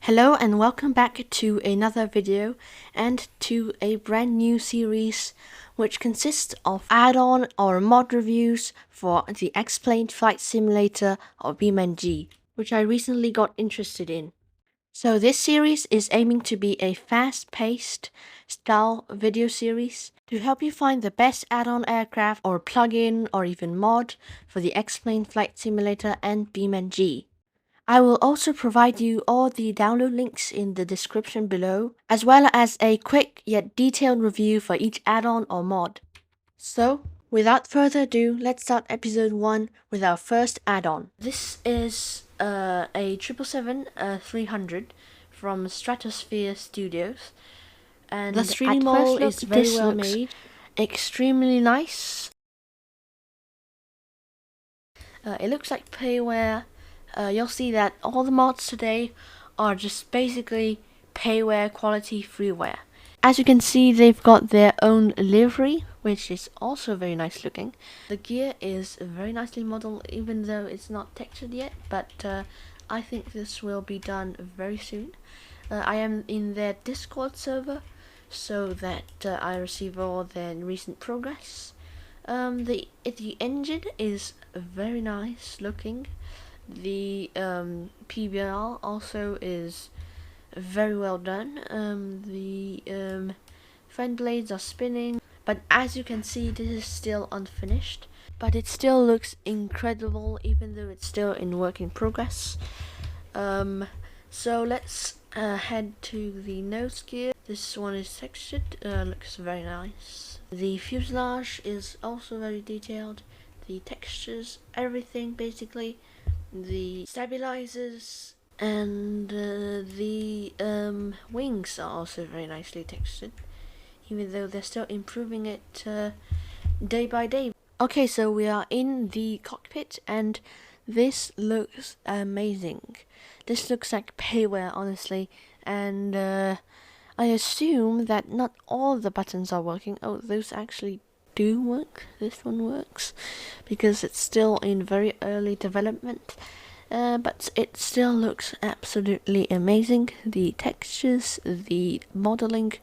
Hello and welcome back to another video and to a brand new series which consists of add-on or mod reviews for the X-Plane Flight Simulator or BeamNG, which I recently got interested in. So this series is aiming to be a fast-paced style video series to help you find the best add-on aircraft or plug-in or even mod for the X-Plane Flight Simulator and BeamNG. I will also provide you all the download links in the description below, as well as a quick yet detailed review for each add-on or mod. So, without further ado, let's start episode 1 with our first add-on. This is a 777-300 from Stratosphere Studios, and the 3D model is very well made, extremely nice. It looks like payware. You'll see that all the mods today are just basically payware quality freeware. As you can see, they've got their own livery, which is also very nice looking. The gear is very nicely modeled, even though it's not textured yet, but I think this will be done very soon. I am in their Discord server so that I receive all their recent progress. The engine is very nice looking. The PBR also is very well done. The fan blades are spinning, but as you can see, this is still unfinished. But it still looks incredible, even though it's still in work in progress. So let's head to the nose gear. This one is textured, looks very nice. The fuselage is also very detailed. The textures, everything basically. The stabilizers and the wings are also very nicely textured, even though they're still improving it day by day. Okay, so we are in the cockpit and this looks amazing. This looks like payware, honestly, and I assume that not all the buttons are working. Oh, those actually do work. This one works because it's still in very early development, but it still looks absolutely amazing. The textures, the modeling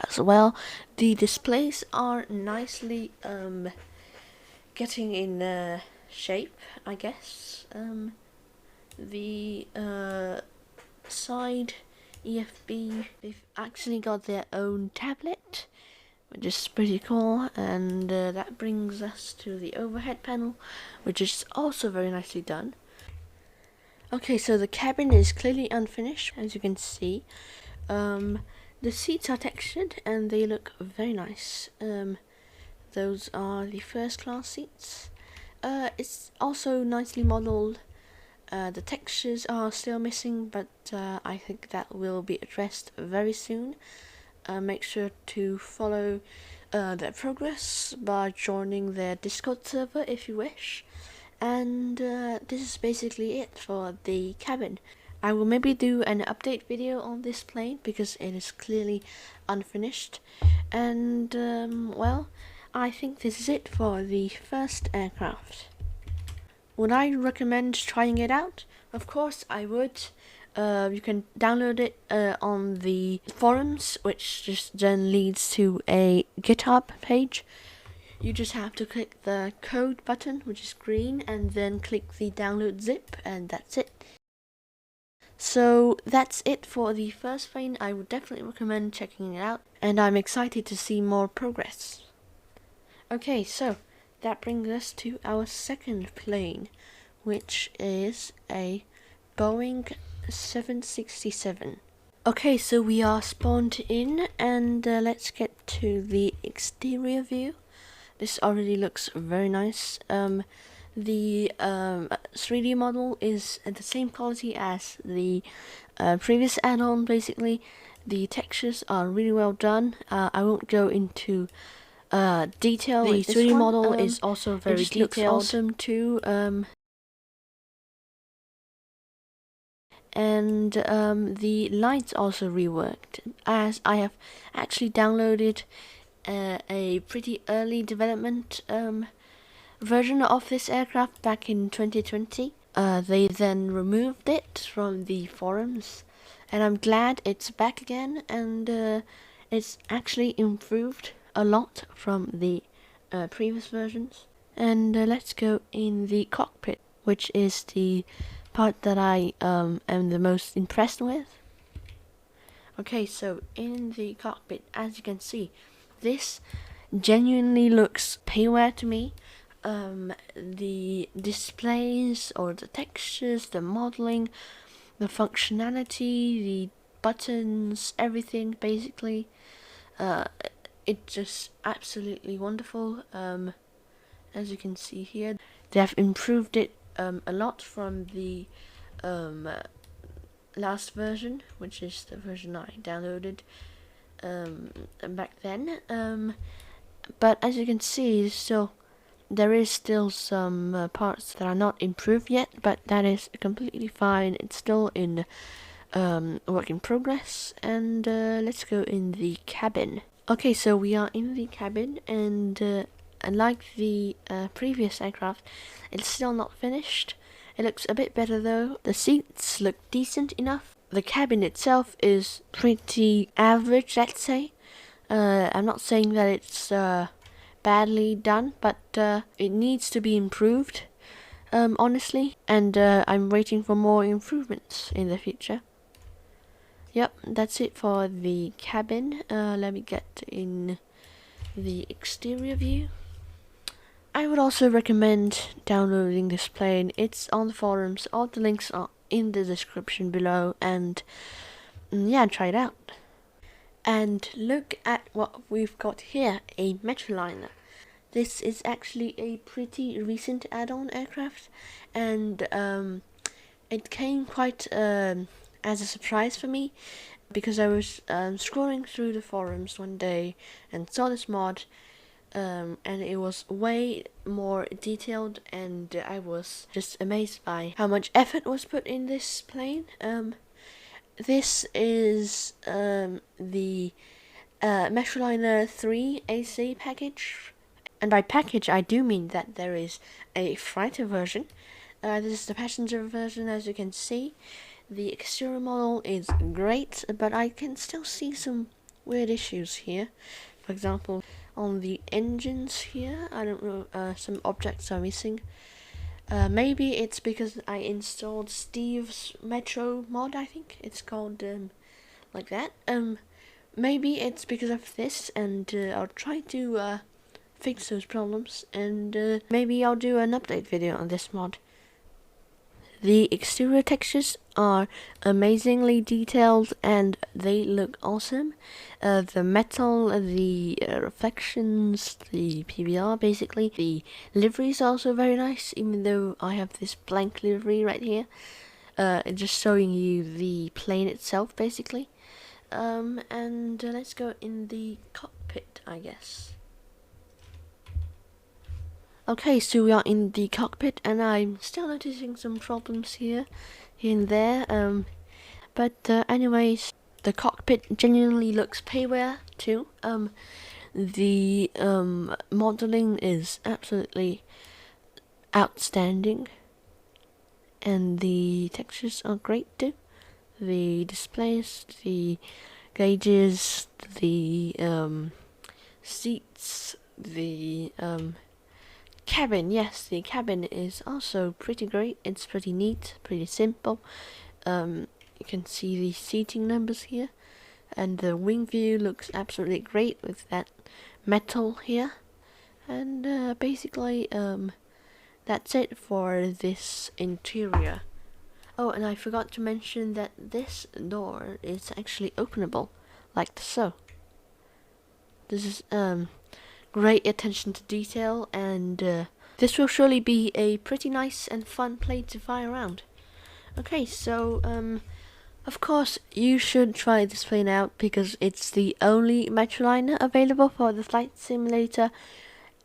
as well, the displays are nicely getting in shape, I guess. The side EFB, they've actually got their own tablet, which is pretty cool, and that brings us to the overhead panel, which is also very nicely done. Okay, so the cabin is clearly unfinished, as you can see. The seats are textured and they look very nice. Those are the first class seats. It's also nicely modeled. The textures are still missing, but I think that will be addressed very soon. Make sure to follow their progress by joining their Discord server if you wish. And this is basically it for the cabin. I will maybe do an update video on this plane because it is clearly unfinished. And well, I think this is it for the first aircraft. Would I recommend trying it out? Of course I would. You can download it on the forums, which just then leads to a GitHub page. You just have to click the code button, which is green, and then click the download zip, and that's it. So that's it for the first plane. I would definitely recommend checking it out, and I'm excited to see more progress. Okay, so that brings us to our second plane, which is a Boeing 767. Okay, so we are spawned in, and let's get to the exterior view. This already looks very nice. The 3D model is at the same quality as the previous add-on, basically. The textures are really well done. I won't go into detail. The 3D model is also very detailed. Looks awesome too. And the lights also reworked, as I have actually downloaded a pretty early development version of this aircraft back in 2020. They then removed it from the forums and I'm glad it's back again, and it's actually improved a lot from the previous versions. And let's go in the cockpit, which is the part that I am the most impressed with. Okay, so in the cockpit, as you can see, this genuinely looks payware to me. The displays or the textures, the modeling, the functionality, the buttons, everything basically. It's just absolutely wonderful. As you can see here, they have improved it a lot from the last version, which is the version I downloaded back then. But as you can see, there is still some parts that are not improved yet, but that is completely fine. It's still in work in progress. And let's go in the cabin. Okay, so we are in the cabin, and unlike the previous aircraft, it's still not finished. It looks a bit better though. The seats look decent enough. The cabin itself is pretty average, let's say. I'm not saying that it's badly done, but it needs to be improved, honestly. And I'm waiting for more improvements in the future. Yep, that's it for the cabin. Let me get in the exterior view. I would also recommend downloading this plane. It's on the forums. All the links are in the description below, and yeah, try it out. And look at what we've got here, a Metroliner. This is actually a pretty recent add-on aircraft, and it came quite as a surprise for me, because I was scrolling through the forums one day and saw this mod, and it was way more detailed, and I was just amazed by how much effort was put in this plane. This is the Metroliner 3 AC package, and by package I do mean that there is a freighter version. This is the passenger version, as you can see. The exterior model is great, but I can still see some weird issues here. For example, on the engines here, I don't know, some objects are missing. Maybe it's because I installed Steve's Metro mod, I think it's called like that. Maybe it's because of this, and I'll try to fix those problems, and maybe I'll do an update video on this mod. The exterior textures are amazingly detailed, and they look awesome. The metal, the reflections, the PBR, basically. The livery is also very nice, even though I have this blank livery right here. Just showing you the plane itself, basically. And let's go in the cockpit, I guess. Okay, so we are in the cockpit, and I'm still noticing some problems here and there. But anyways, the cockpit genuinely looks payware too. The modeling is absolutely outstanding, and the textures are great too. The displays, the gauges, the seats, the cabin, yes, the cabin is also pretty great. It's pretty neat, pretty simple. You can see the seating numbers here, and the wing view looks absolutely great with that metal here. And basically, that's it for this interior. Oh, and I forgot to mention that this door is actually openable, like so. This is great attention to detail, and this will surely be a pretty nice and fun plane to fly around. Okay, so of course you should try this plane out, because it's the only Metroliner available for the flight simulator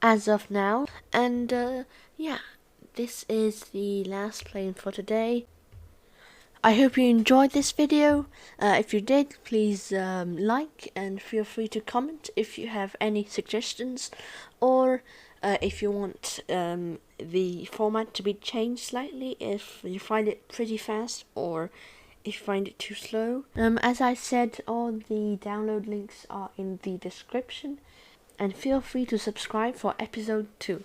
as of now. And yeah, this is the last plane for today. I hope you enjoyed this video. If you did, please like, and feel free to comment if you have any suggestions, or if you want the format to be changed slightly, if you find it pretty fast, or if you find it too slow. As I said, all the download links are in the description, and feel free to subscribe for episode 2.